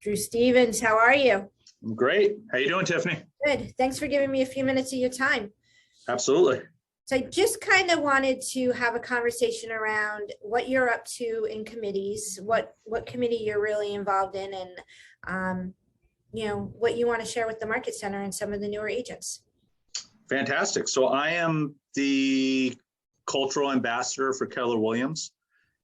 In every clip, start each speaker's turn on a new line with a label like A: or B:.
A: Drew Stevens, how are you?
B: I'm great. How you doing, Tiffany?
A: Good. Thanks for giving me a few minutes of your time.
B: Absolutely.
A: So I just kind of wanted to have a conversation around what you're up to in committees, what committee you're really involved in, and what you want to share with the Market Center and some of the newer agents.
B: Fantastic. So I am the cultural ambassador for Keller Williams.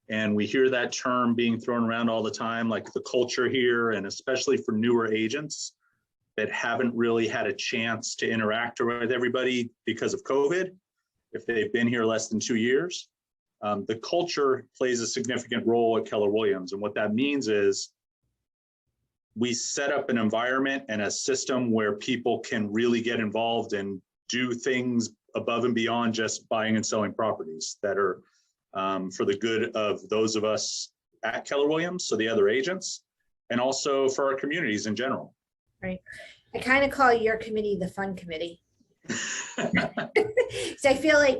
B: And we hear that term being thrown around all the time, like the culture here, and especially for newer agents that haven't really had a chance to interact with everybody because of COVID, if they've been here less than 2 years. The culture plays a significant role at Keller Williams. And what that means is we set up an environment and a system where people can really get involved and do things above and beyond just buying and selling properties that are for the good of those of us at Keller Williams, so the other agents, and also for our communities in general.
A: Right. I kind of call your committee the fun committee. So I feel like,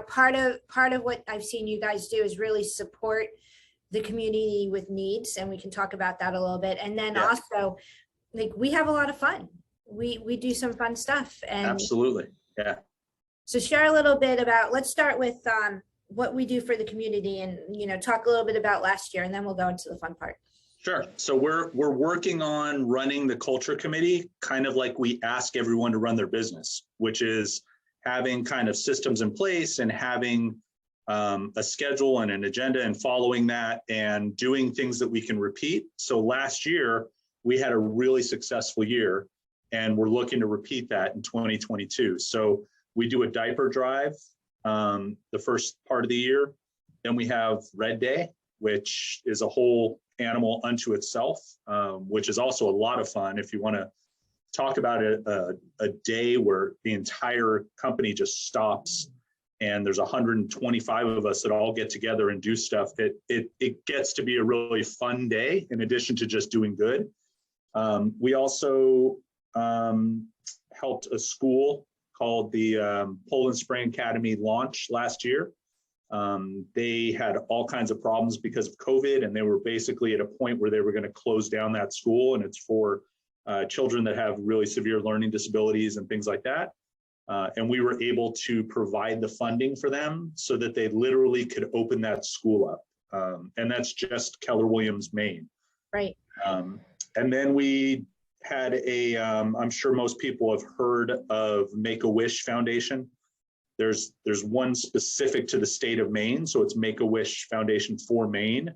A: part of what I've seen you guys do is really support the community with needs, and we can talk about that a little bit. And then also, like, we have a lot of fun. We do some fun stuff. And
B: absolutely. Yeah.
A: So share a little bit about, let's start with what we do for the community, and talk a little bit about last year, and then we'll go into the fun part.
B: Sure. So we're working on running the culture committee kind of like we ask everyone to run their business, which is having kind of systems in place and having a schedule and an agenda and following that and doing things that we can repeat. So last year we had a really successful year, and we're looking to repeat that in 2022. So we do a diaper drive the first part of the year. Then we have Red Day, which is a whole animal unto itself, which is also a lot of fun. If you want to talk about a day where the entire company just stops and there's 125 of us that all get together and do stuff, it gets to be a really fun day in addition to just doing good. We also helped a school called the Poland Spring Academy launch last year. They had all kinds of problems because of COVID, and they were basically at a point where they were going to close down that school, and it's for children that have really severe learning disabilities and things like that. And we were able to provide the funding for them so that they literally could open that school up. And that's just Keller Williams, Maine.
A: Right.
B: And then we had I'm sure most people have heard of Make-A-Wish Foundation. There's one specific to the state of Maine, so it's Make-A-Wish Foundation for Maine.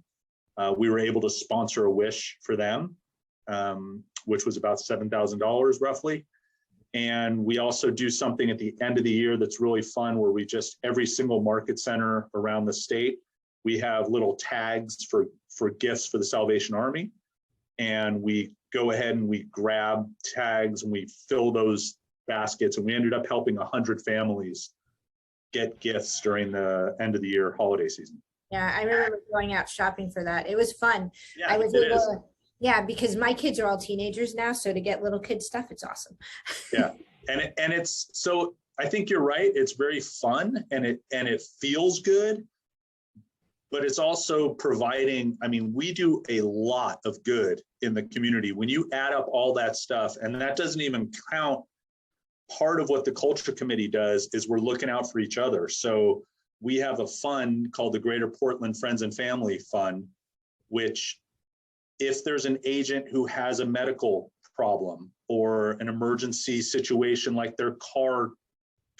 B: We were able to sponsor a wish for them, which was about $7,000 roughly. And we also do something at the end of the year that's really fun, where we just, every single market center around the state, we have little tags for gifts for the Salvation Army. And we go ahead and we grab tags and we fill those baskets, and we ended up helping 100 families get gifts during the end of the year holiday season.
A: Yeah, I remember going out shopping for that. It was fun.
B: Yeah,
A: I was able to, yeah, because my kids are all teenagers now, so to get little kid stuff, it's awesome.
B: Yeah, and it's, so I think you're right. It's very fun and it feels good, but it's also providing, I mean, we do a lot of good in the community. When you add up all that stuff, and that doesn't even count, part of what the culture committee does is we're looking out for each other. So we have a fund called the Greater Portland Friends and Family Fund, which if there's an agent who has a medical problem or an emergency situation, like their car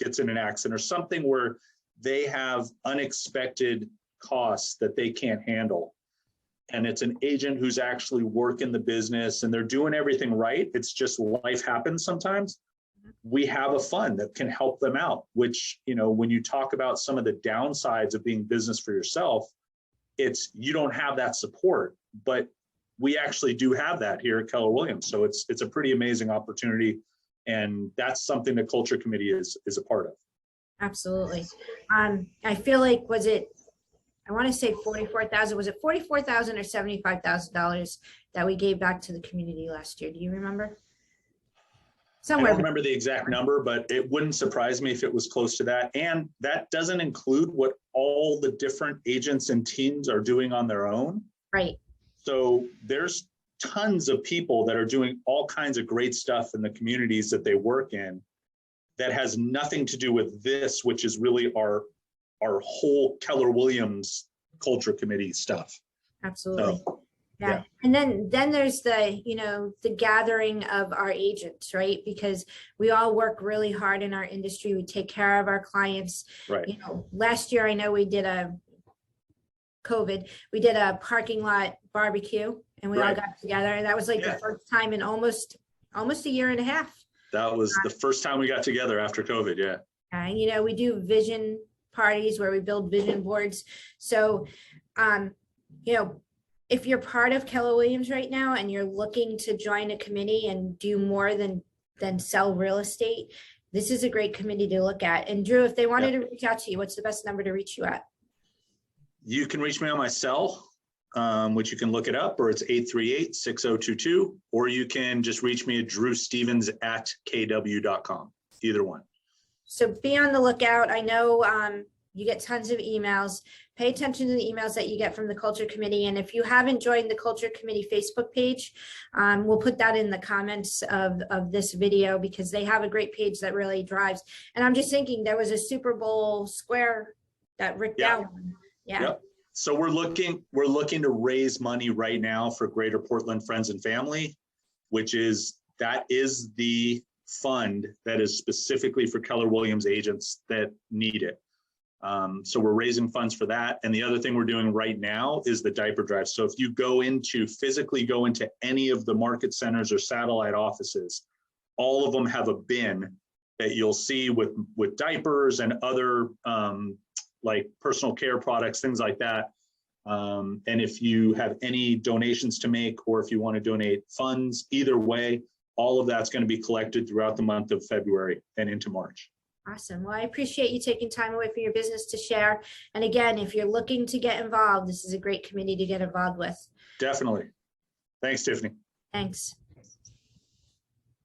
B: gets in an accident or something where they have unexpected costs that they can't handle, and it's an agent who's actually working the business and they're doing everything right, it's just life happens sometimes, we have a fund that can help them out, which, when you talk about some of the downsides of being business for yourself, it's, you don't have that support, but we actually do have that here at Keller Williams. So it's a pretty amazing opportunity. And that's something the culture committee is a part of.
A: Absolutely. I feel like, I want to say 44,000, was it 44,000 or $75,000 that we gave back to the community last year? Do you remember? Somewhere.
B: I don't remember the exact number, but it wouldn't surprise me if it was close to that. And that doesn't include what all the different agents and teams are doing on their own.
A: Right.
B: So there's tons of people that are doing all kinds of great stuff in the communities that they work in that has nothing to do with this, which is really our whole Keller Williams culture committee stuff.
A: Absolutely.
B: So,
A: yeah. And then there's the, you know, the gathering of our agents, right? Because we all work really hard in our industry. We take care of our clients.
B: right.
A: You know, last year, I know we did a parking lot barbecue, and we all
B: Right.
A: got together. And that was like the first time in almost a year and a half.
B: That was the first time we got together after COVID. Yeah.
A: And, you know, we do vision parties where we build vision boards. So, you know, if you're part of Keller Williams right now and you're looking to join a committee and do more than sell real estate, this is a great committee to look at. And Drew, if they wanted to reach out to you, what's the best number to reach you at? You
B: can reach me on my cell, which you can look it up, or it's 838-6022, or you can just reach me at drewstevens@kw.com, either one. So
A: be on the lookout. I know you get tons of emails. Pay attention to the emails that you get from the Culture Committee. And if you haven't joined the Culture Committee Facebook page, we'll put that in the comments of this video, because they have a great page that really drives. And I'm just thinking, there was a Super Bowl square that Rick Down. Yeah.
B: Yep. So we're looking to raise money right now for Greater Portland Friends and Family, that is the fund that is specifically for Keller Williams agents that need it. So we're raising funds for that. And the other thing we're doing right now is the Diaper Drive. So if you physically go into any of the market centers or satellite offices, all of them have a bin that you'll see with diapers and other like personal care products, things like that. And if you have any donations to make, or if you want to donate funds, either way, all of that's going to be collected throughout the month of February and into March.
A: Awesome. Well, I appreciate you taking time away from your business to share. And again, if you're looking to get involved, this is a great committee to get involved with.
B: Definitely. Thanks, Tiffany.
A: Thanks.